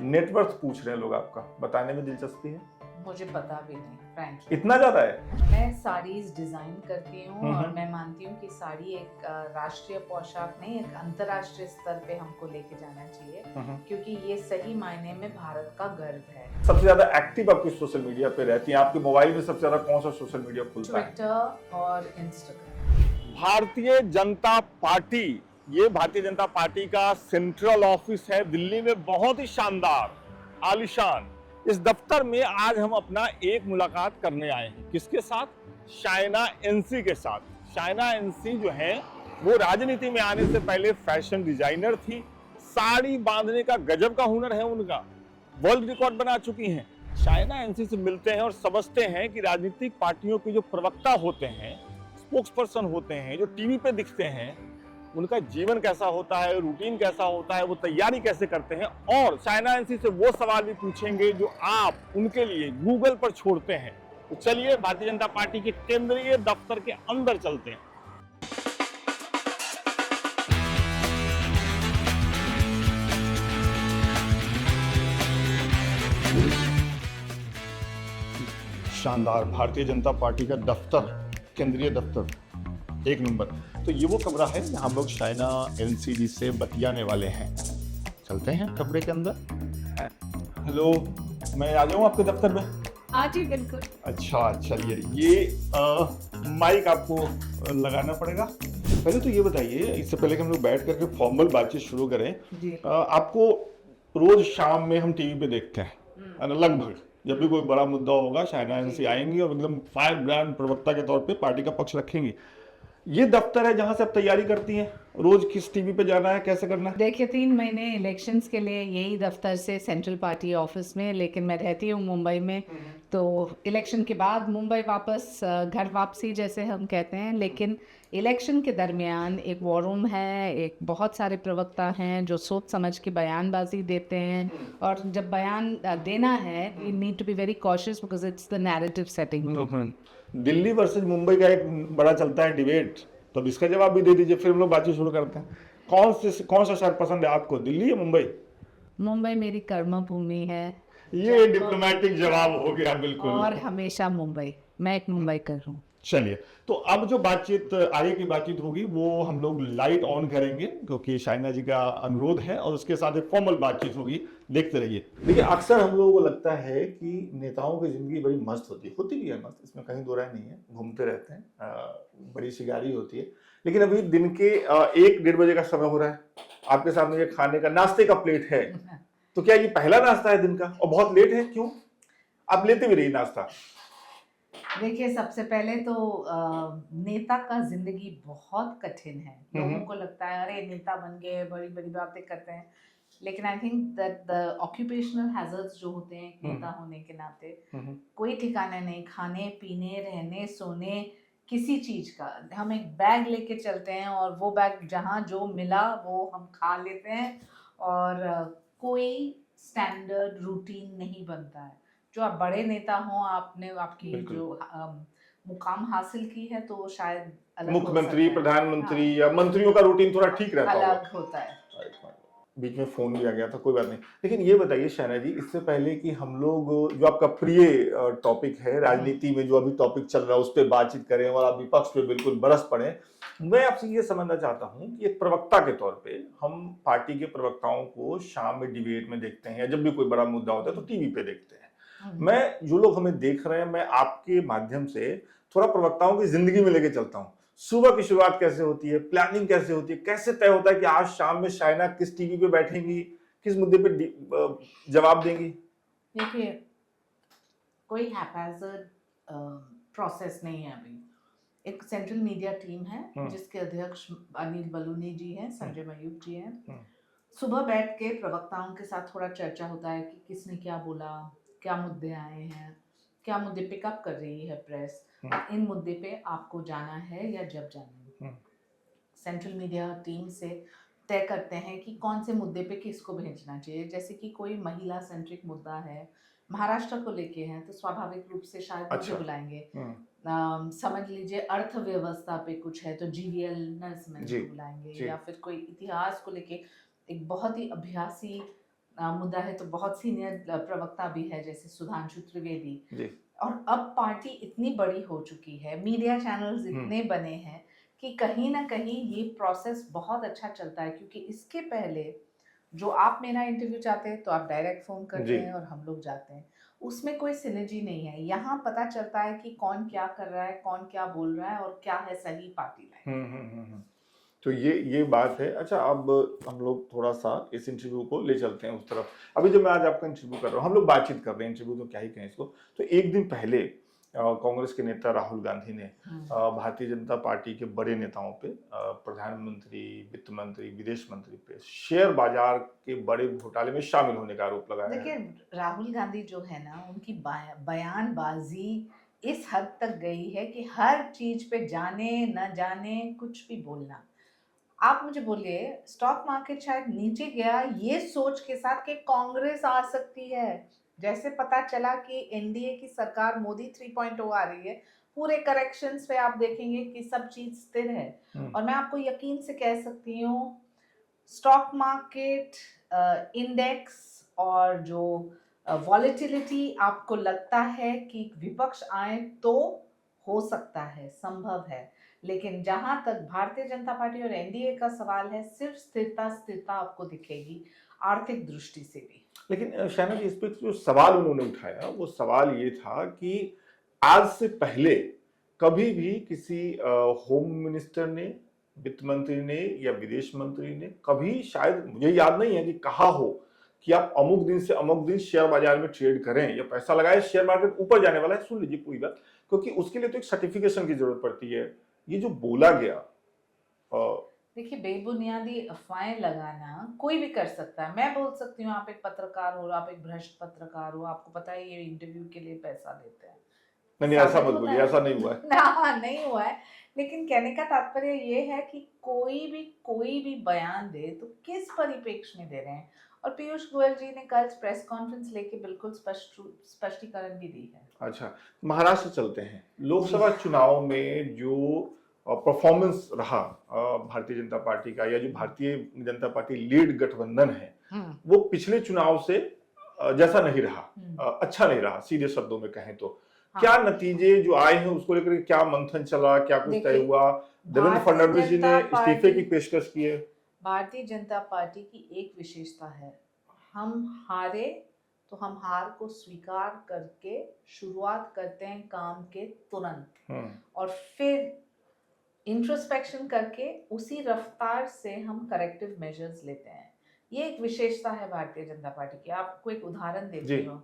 Net worth पूछ रहे हैं लोग आपका, बताने में दिलचस्पी है? मुझे पता भी नहीं फ्रैंकली। इतना ज्यादा है? मैं साड़ीज डिजाइन करती हूँ और हम्म। मैं मानती हूँ कि साड़ी एक राष्ट्रीय पोशाक नहीं, एक अंतर्राष्ट्रीय स्तर पे हमको लेके जाना चाहिए, क्योंकि ये सही मायने में भारत का गर्व है। सबसे ज्यादा एक्टिव आपकी सोशल मीडिया पे रहती हैं? आपके मोबाइल में सबसे ज्यादा कौन सा सोशल मीडिया खुलता है? ट्विटर और इंस्टाग्राम। भारतीय जनता पार्टी, ये भारतीय जनता पार्टी का सेंट्रल ऑफिस है दिल्ली में, बहुत ही शानदार आलीशान। इस दफ्तर में आज हम अपना एक मुलाकात करने आए हैं। किसके साथ? शाइना एनसी के साथ। शाइना एनसी जो है वो राजनीति में आने से पहले फैशन डिजाइनर थी। साड़ी बांधने का गजब का हुनर है उनका, वर्ल्ड रिकॉर्ड बना चुकी हैं। शाइना एनसी से मिलते हैं और समझते हैं कि राजनीतिक पार्टियों के जो प्रवक्ता होते हैं, स्पोक्स पर्सन होते हैं, जो टीवी पे दिखते हैं, उनका जीवन कैसा होता है, रूटीन कैसा होता है, वो तैयारी कैसे करते हैं। और शाइना एनसी से वो सवाल भी पूछेंगे जो आप उनके लिए गूगल पर छोड़ते हैं। तो चलिए भारतीय जनता पार्टी के केंद्रीय दफ्तर के अंदर चलते हैं। शानदार भारतीय जनता पार्टी का दफ्तर, केंद्रीय दफ्तर एक नंबर। तो ये वो कमरा है जहाँ हम लोग शाइना एनसीडी से बतियाने वाले हैं। चलते हैं कमरे के अंदर। हेलो, मैं आ जाऊँ आपके दफ्तर में? हाँ जी बिल्कुल। अच्छा चलिए, ये माइक आपको लगाना पड़ेगा। पहले तो ये बताइए, इससे पहले कि हम लोग बैठ करके फॉर्मल बातचीत शुरू करें, आपको रोज शाम में हम टीवी पे देखते हैं, लगभग जब भी कोई बड़ा मुद्दा होगा शाइना एनसी आएंगी और एकदम फायर ब्रांड प्रवक्ता के तौर पे पार्टी का पक्ष रखेंगी। ये दफ्तर है जहां से आप तैयारी करती हैं, रोज किस टीवी पे जाना है, कैसे करना है? देखिए 3 महीने इलेक्शंस के लिए यही दफ्तर से सेंट्रल पार्टी ऑफिस में, लेकिन मैं रहती हूँ मुंबई में, तो इलेक्शन के बाद मुंबई वापस घर वापसी जैसे हम कहते हैं। लेकिन इलेक्शन के दरमियान एक वॉर रूम है, एक बहुत सारे प्रवक्ता हैं जो सोच समझ के बयानबाजी देते हैं, और जब बयान देना है we need to be very cautious because it's the narrative setting. Delhi versus Mumbai का एक बड़ा चलता है डिबेट, तो अब इसका जवाब भी दे दीजिए, फिर हम लोग बातचीत शुरू करते हैं। कौन सा शहर पसंद है आपको, दिल्ली या मुंबई? मुंबई मेरी कर्म भूमि है। ये डिप्लोमेटिक जवाब हो गया बिल्कुल। और हमेशा मुंबई, मैं एक मुंबई कर हूँ। चलिए, तो अब जो बातचीत आगे की बातचीत होगी वो हम लोग लाइट ऑन करेंगे, क्योंकि शाइना जी का अनुरोध है, और उसके साथ एक फॉर्मल बातचीत होगी। देखते रहिए। देखिए, अक्सर हम लोगों को लगता है कि नेताओं की जिंदगी बड़ी मस्त होती भी है मस्त, इसमें कहीं दो राय नहीं है, घूमते रहते हैं, बड़ी सी गाड़ी होती है। लेकिन अभी दिन के 1-1:30 बजे का समय हो रहा है, आपके सामने ये खाने का नाश्ते का प्लेट है, तो क्या ये पहला नाश्ता है दिन का? और बहुत लेट है, क्यों? आप लेते भी रहिए नाश्ता। देखिए, सबसे पहले तो नेता का जिंदगी बहुत कठिन है। लोगों को लगता है अरे नेता बन गए, बड़ी बड़ी बातें करते हैं, लेकिन I think that the occupational hazards जो होते हैं नेता होने के नाते, कोई ठिकाना नहीं, खाने पीने रहने सोने किसी चीज का। हम एक बैग लेके चलते हैं और वो बैग जहाँ जो मिला वो हम खा लेते हैं, और कोई स्टैंडर्ड रूटीन नहीं बनता है। जो आप बड़े नेता हों, आपने आपकी जो मुकाम हासिल की है, तो शायद अलग मुख्यमंत्री, प्रधानमंत्री या मंत्रियों का रूटीन थोड़ा ठीक रहता है, अलग होता है। बीच में फोन भी आ गया था, कोई बात नहीं। लेकिन ये बताइए शाइना जी, इससे पहले कि हम लोग जो आपका प्रिय टॉपिक है राजनीति में, जो अभी टॉपिक चल रहा है उस पर बातचीत करें और आप विपक्ष पे बिल्कुल बरस पड़े, मैं आपसे ये समझना चाहता हूँ कि एक प्रवक्ता के तौर पे हम पार्टी के प्रवक्ताओं को शाम में डिबेट में देखते हैं, या जब भी कोई बड़ा मुद्दा होता है तो टीवी पे देखते हैं। मैं, जो लोग हमें देख रहे हैं, मैं आपके माध्यम से थोड़ा प्रवक्ताओं की जिंदगी में लेके चलता हूँ। सुबह की शुरुआत कैसे होती है, प्लानिंग कैसे होती है, कैसे तय होता है कि आज शाम में शाइना किस टीवी पे बैठेंगी, किस मुद्दे पे जवाब देंगी? देखिए, कोई हैपैजर्ड प्रोसेस नहीं है। अभी एक सेंट्रल मीडिया टीम है जिसके अध्यक्ष अनिल बलूनी जी हैं, संजय मयूख जी हैं। सुबह बैठ के प्रवक्ताओं के साथ थोड़ा चर्चा होता है कि किसने क्या बोला, क्या मुद्दे आए हैं, क्या मुद्दे पिकअप कर रही है प्रेस, इन मुद्दे पे आपको जाना है या जब जाना है। सेंट्रल मीडिया टीम से तय करते हैं कि कौन से मुद्दे पे किसको भेजना चाहिए। जैसे कि कोई महिला सेंट्रिक मुद्दा है, महाराष्ट्र को लेके है, तो स्वाभाविक रूप से शायद मुझे बुलाएंगे। समझ लीजिए अर्थव्यवस्था पे कुछ है तो जीवीएल नरसिम्हा को बुलाएंगे, या फिर कोई इतिहास को लेके एक बहुत ही अभ्यासी मुद्दा है तो बहुत सीनियर प्रवक्ता भी है जैसे सुधांशु त्रिवेदी। जी। और अब पार्टी इतनी बड़ी हो चुकी है, मीडिया चैनल्स इतने बने हैं कि कहीं ना कहीं ये प्रोसेस बहुत अच्छा चलता है, क्योंकि इसके पहले जो आप मेरा इंटरव्यू चाहते हैं तो आप डायरेक्ट फोन करते जी। हैं और हम लोग जाते हैं, उसमें कोई सिनर्जी नहीं है। यहाँ पता चलता है कि कौन क्या कर रहा है, कौन क्या बोल रहा है और क्या है सही पार्टी लाइन। तो ये बात है। अच्छा, अब हम लोग थोड़ा सा इस इंटरव्यू को ले चलते हैं उस तरफ। अभी जब मैं आज आपका इंटरव्यू कर रहा हूँ, हम लोग बातचीत कर रहे हैं, इंटरव्यू तो क्या ही कहें इसको। तो एक दिन पहले कांग्रेस के नेता राहुल गांधी ने भारतीय जनता पार्टी के बड़े नेताओं पे, प्रधानमंत्री, वित्त मंत्री, विदेश मंत्री पे शेयर बाजार के बड़े घोटाले में शामिल होने का आरोप लगाया है। देखिए राहुल गांधी जो है ना, उनकी बयानबाजी इस हद तक गई है कि हर चीज पे जाने न जाने कुछ भी बोलना। आप मुझे बोलिए, स्टॉक मार्केट शायद नीचे गया ये सोच के साथ कि कांग्रेस आ सकती है। जैसे पता चला कि एनडीए की सरकार मोदी 3.0 आ रही है, पूरे करेक्शंस पे आप देखेंगे कि सब चीज स्थिर है। और मैं आपको यकीन से कह सकती हूँ, स्टॉक मार्केट, इंडेक्स और जो वॉलेटिलिटी आपको लगता है कि विपक्ष आए तो हो सकता है, संभव है, लेकिन जहां तक भारतीय जनता पार्टी और एनडीए का सवाल है, सिर्फ स्थिरता स्थिरता आपको दिखेगी आर्थिक दृष्टि से भी। लेकिन शहनाज जी, इस पे जो सवाल उन्होंने उठाया वो सवाल ये था कि आज से पहले कभी भी किसी होम मिनिस्टर ने, वित्त मंत्री ने या विदेश मंत्री ने कभी, शायद मुझे याद नहीं है कि कहा हो कि आप अमुक दिन से अमुक दिन शेयर बाजार में ट्रेड करें या पैसा लगाएं, शेयर मार्केट ऊपर जाने वाला है। सुन लीजिए पूरी बात, क्योंकि उसके लिए तो एक सर्टिफिकेशन की जरूरत पड़ती है। ये जो बोला गया, देखिए बेबुनियादी अफवाहें लगाना कोई भी कर सकता है। मैं बोल सकती हूँ आप एक पत्रकार हो, आप एक भ्रष्ट पत्रकार हो, आपको पता है ये इंटरव्यू के लिए पैसा देते हैं, नहीं ऐसा साबित मत होता बोलिए, है। ऐसा नहीं हुआ है। ना नहीं हुआ है, लेकिन कहने का तात्पर्य ये है कि कोई भी बयान दे तो किस परिप्रेक्ष्य में दे रहे हैं। और पीयूष गोयल जी ने कल प्रेस कॉन्फ्रेंस लेके बिल्कुल स्पष्टीकरण भी दी है। अच्छा, महाराष्ट्र चलते हैं। लोकसभा चुनाव में जो परफॉर्मेंस रहा भारतीय जनता पार्टी का, या जो भारतीय जनता पार्टी लीड गठबंधन है, वो पिछले चुनाव से जैसा नहीं रहा, अच्छा नहीं रहा, सीधे शब्दों में कहें तो। हाँ। क्या नतीजे जो आए हैं उसको लेकर क्या मंथन चला, क्या कुछ तय हुआ? देवेंद्र फडणवीस जी ने इस्तीफे की पेशकश की है। भारतीय जनता पार्टी की एक विशेषता है, हम हारे तो हम हार को स्वीकार करके शुरुआत करते हैं काम के तुरंत, और फिर इंट्रोस्पेक्शन करके उसी रफ्तार से हम करेक्टिव मेजर्स लेते हैं। ये एक विशेषता है भारतीय जनता पार्टी की। आपको एक उदाहरण देती हूँ।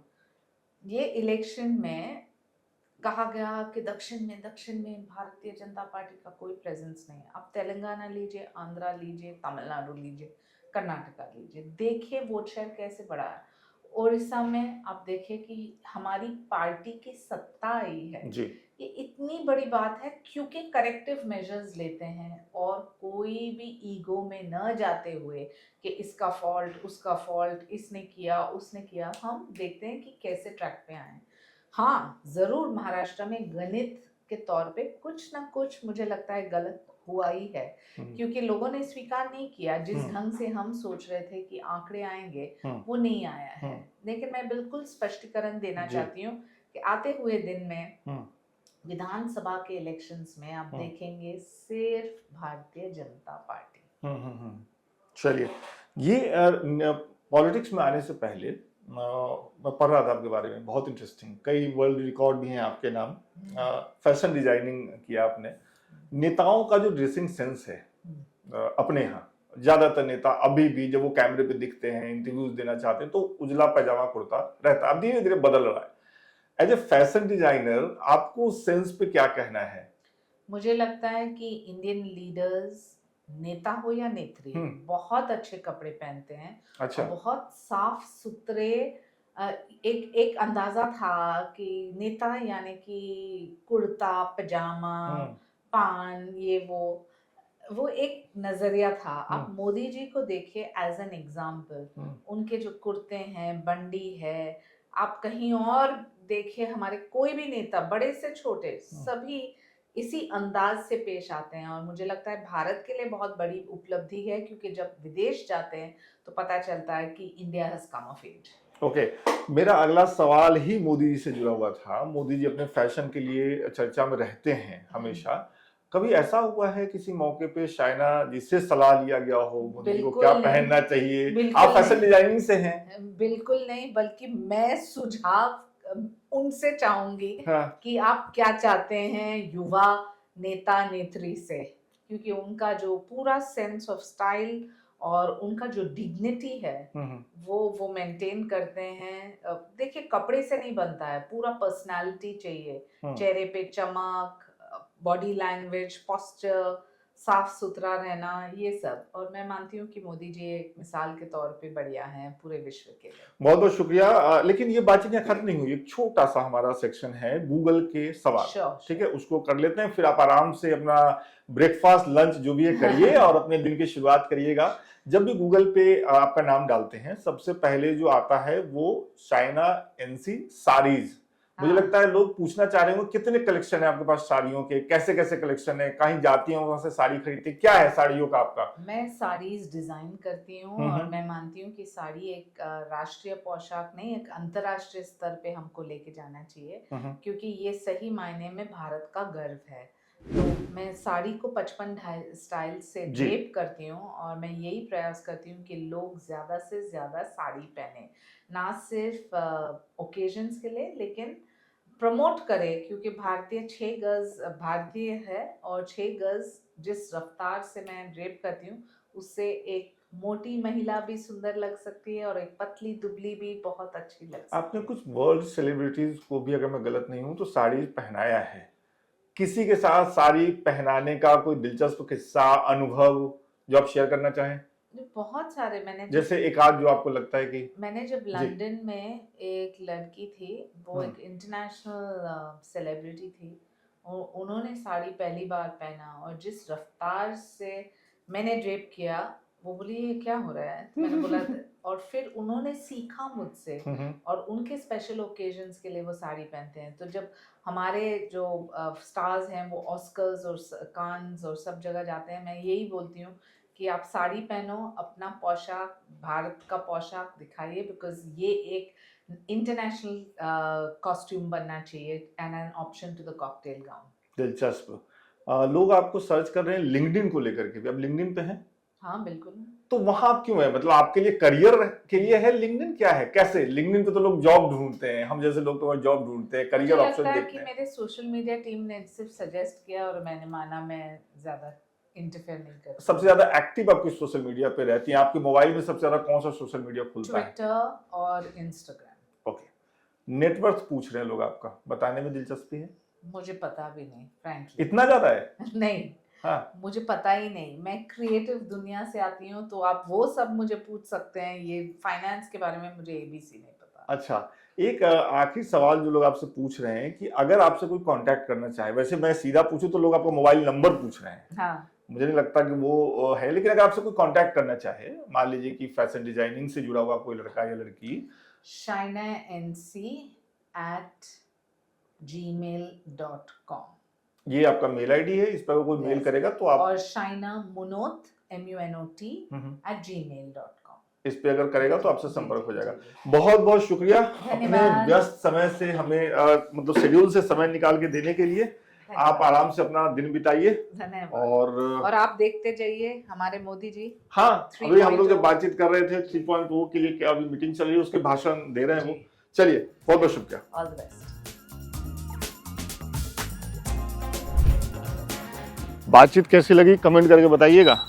ये इलेक्शन में कहा गया कि दक्षिण में भारतीय जनता पार्टी का कोई प्रेजेंस नहीं है। आप तेलंगाना लीजिए, आंध्रा लीजिए, तमिलनाडु लीजिए, कर्नाटका लीजिए, देखिए वोट शेयर कैसे बढ़ा है। ओडिशा में आप देखिए कि हमारी पार्टी की सत्ता आई है जी। ये इतनी बड़ी बात है क्योंकि करेक्टिव मेजर्स लेते हैं और कोई भी ईगो में न जाते हुए कि इसका फॉल्ट, उसका फॉल्ट, इसने किया, उसने किया। हम देखते हैं कि कैसे ट्रैक पे आए। हाँ, जरूर महाराष्ट्र में गणित के तौर पे कुछ ना कुछ मुझे लगता है गलत हुआ ही है, क्योंकि लोगों ने स्वीकार नहीं किया। जिस ढंग से हम सोच रहे थे कि आंकड़े आएंगे वो नहीं आया है। लेकिन मैं बिल्कुल स्पष्टीकरण देना चाहती हूँ कि आते हुए दिन में विधानसभा के इलेक्शंस में आप देखेंगे सिर्फ भारतीय जनता पार्टी। चलिए, ये पॉलिटिक्स में आने से पहले मैं पढ़ रहा था आपके बारे में, बहुत इंटरेस्टिंग, कई वर्ल्ड रिकॉर्ड भी हैं आपके नाम। फैशन डिजाइनिंग किया आपने। नेताओं का जो ड्रेसिंग सेंस है अपने यहाँ, ज्यादातर नेता अभी भी जब वो कैमरे पे दिखते हैं, इंटरव्यूज देना चाहते हैं, तो उजला पैजामा कुर्ता रहता है। अब धीरे धीरे बदल रहा है। एज ए फैशन डिजाइनर आपको सेंस पे क्या कहना है? मुझे लगता है कि इंडियन लीडर्स, नेता हो या नेत्री, बहुत अच्छे कपड़े पहनते हैं। अच्छा। बहुत साफ सुथरे, एक अंदाजा था कि नेता यानी कि कुर्ता पजामा, पान, ये वो एक नजरिया था। आप मोदी जी को देखिए एज एन एग्जाम्पल, उनके जो कुर्ते हैं, बंडी है। आप कहीं और देखिए, हमारे कोई भी नेता, बड़े से छोटे, सभी इसी अंदाज से पेश आते हैं। और मुझे लगता है भारत के लिए बहुत बड़ी उपलब्धि है, क्योंकि जब विदेश जाते हैं तो पता चलता है कि India has come of age. Okay, मेरा अगला सवाल ही मोदी जी से जुड़ा हुआ था। मोदी जी अपने फैशन के लिए चर्चा में रहते हैं हमेशा। कभी ऐसा हुआ है किसी मौके पे शाइना जी से सलाह लिया गया हो मोदी जी को क्या पहनना चाहिए? आप फैशन डिजाइनिंग से हैं। बिल्कुल नहीं, बल्कि मैं सुझाव उनसे चाहूंगी हाँ। कि आप क्या चाहते हैं युवा नेता नेत्री से, क्योंकि उनका जो पूरा सेंस ऑफ स्टाइल और उनका जो डिग्निटी है वो मेंटेन करते हैं। देखिए, कपड़े से नहीं बनता है, पूरा पर्सनालिटी चाहिए, चेहरे पे चमक, बॉडी लैंग्वेज, पोस्चर, साफ सुथरा रहना, ये सब। और मैं मानती हूँ कि मोदी जी एक मिसाल के तौर पे बढ़िया हैं पूरे विश्व के लिए। बहुत बहुत शुक्रिया। लेकिन ये बातचीत यहाँ खत्म नहीं हुई, एक छोटा सा हमारा सेक्शन है गूगल के सवाल। ठीक है, उसको कर लेते हैं, फिर आप आराम से अपना ब्रेकफास्ट लंच जो भी है करिए और अपने दिन की शुरुआत करिएगा। जब भी गूगल पे आपका नाम डालते हैं, सबसे पहले जो आता है वो शाइना एनसी साड़ीज। मुझे लगता है लोग पूछना चाह रहे होंगे कितने कलेक्शन है आपके पास साड़ियों के, कैसे कैसे कलेक्शन है, कहीं जाती हैं वहां से साड़ी खरीदती, क्या है साड़ियों का आपका? मैं साड़ीज डिजाइन करती हूँ और मैं मानती हूँ कि साड़ी एक राष्ट्रीय पोशाक नहीं, एक अंतर्राष्ट्रीय स्तर पे हमको लेके जाना चाहिए, क्योंकि ये सही मायने में भारत का गर्व है। तो मैं साड़ी को 55 स्टाइल से ड्रेप करती हूँ और मैं यही प्रयास करती हूँ कि लोग ज्यादा से ज्यादा साड़ी पहने, ना सिर्फ ओकेजन्स के लिए लेकिन प्रमोट करे, क्योंकि भारतीय 6 गज भारतीय है और 6 गज जिस रफ्तार से मैं ड्रेप करती हूँ उससे एक मोटी महिला भी सुंदर लग सकती है और एक पतली दुबली भी बहुत अच्छी लग सकती है। आपने कुछ वर्ल्ड सेलिब्रिटीज को भी, अगर मैं गलत नहीं हूँ तो, साड़ी पहनाया है। किसी के साथ साड़ी पहनाने का कोई दिलचस्प किस्सा, अनुभव जो आप शेयर करना चाहें? बहुत सारे। मैंने जैसे एक आध जो आपको लगता है कि मैंने जब लंदन में एक लड़की थी, वो एक इंटरनेशनल सेलिब्रिटी थी, और उन्होंने साड़ी पहली बार पहना और जिस रफ्तार से मैंने ड्रेप किया, वो बोली ये क्या हो रहा है, तो मैंने बोला और फिर उन्होंने सीखा मुझसे और उनके स्पेशल ओकेजन्स के लिए वो साड़ी पहनते हैं। तो जब हमारे जो स्टार्स हैं वो ऑस्कर्स और कान्स और सब जगह जाते हैं, मैं यही बोलती हूँ कि आप साड़ी पहनो, अपना पोशाक, भारत का पोशाक दिखाइए, बिकॉज ये एक इंटरनेशनल कॉस्ट्यूम बनना चाहिए and an option to the cocktail gown. दिलचस्प। लोग आपको सर्च कर रहे हैं लिंक्डइन को लेकर के भी, अब लिंक्डइन पे हैं? हाँ बिल्कुल। तो वहां क्यों है? मतलब आपके लिए करियर के लिए है लिंक्डइन, क्या है, कैसे? लिंक्डइन पे तो लोग जॉब ढूंढते हैं, हम जैसे लोग तो जॉब ढूंढते हैं, करियर ऑप्शन देखते हैं। कि मेरे सोशल मीडिया टीम ने सिर्फ सजेस्ट किया और मैंने माना, मैं ज्यादा इंटरफेयर नहीं करती। सबसे ज्यादा एक्टिव आपकी सोशल मीडिया पे रहती हैं? आपके मोबाइल में सबसे ज्यादा कौन सा सोशल मीडिया खुलता है? ट्विटर और इंस्टाग्राम। ओके। नेटवर्थ पूछ रहे हैं लोग, आपका बताने में दिलचस्पी है? मुझे पता भी नहीं, फ्रैंकली। इतना ज्यादा है? नहीं। हाँ, मुझे पता ही नहीं, मैं क्रिएटिव दुनिया से आती हूँ, तो आप वो सब मुझे पूछ सकते हैं, ये फाइनेंस के बारे में मुझे एबीसी नहीं पता। अच्छा, एक आखिरी सवाल जो लोग आपसे पूछ रहे हैं कि अगर आपसे कोई कांटेक्ट करना चाहे, वैसे मैं सीधा पूछूं तो लोग आपका मोबाइल नंबर पूछ रहे हैं। हाँ। मुझे नहीं लगता कि वो है, लेकिन अगर आपसे कोई कांटेक्ट करना चाहे, मान लीजिए कि फैशन डिजाइनिंग से जुड़ा हुआ कोई लड़का या लड़की, shainanc@gmail.com ये आपका मेल आईडी है, इस पर कोई मेल करेगा तो आप, और shaina munot MUNOT@gmail.com इस पे अगर करेगा तो आपसे संपर्क हो जाएगा। बहुत बहुत शुक्रिया अपने व्यस्त समय से हमें मतलब शेड्यूल से समय निकाल के देने के लिए। आप आराम से अपना दिन बिताइए। धन्यवाद। और आप देखते जाइए हमारे मोदी जी। हाँ, अभी हम लोग जब बातचीत कर रहे थे 3.0 के लिए, क्या अभी मीटिंग चल रही है, उसके भाषण दे रहे हैं वो। चलिए, बहुत बहुत शुक्रिया। All the best. बातचीत कैसी लगी कमेंट करके बताइएगा।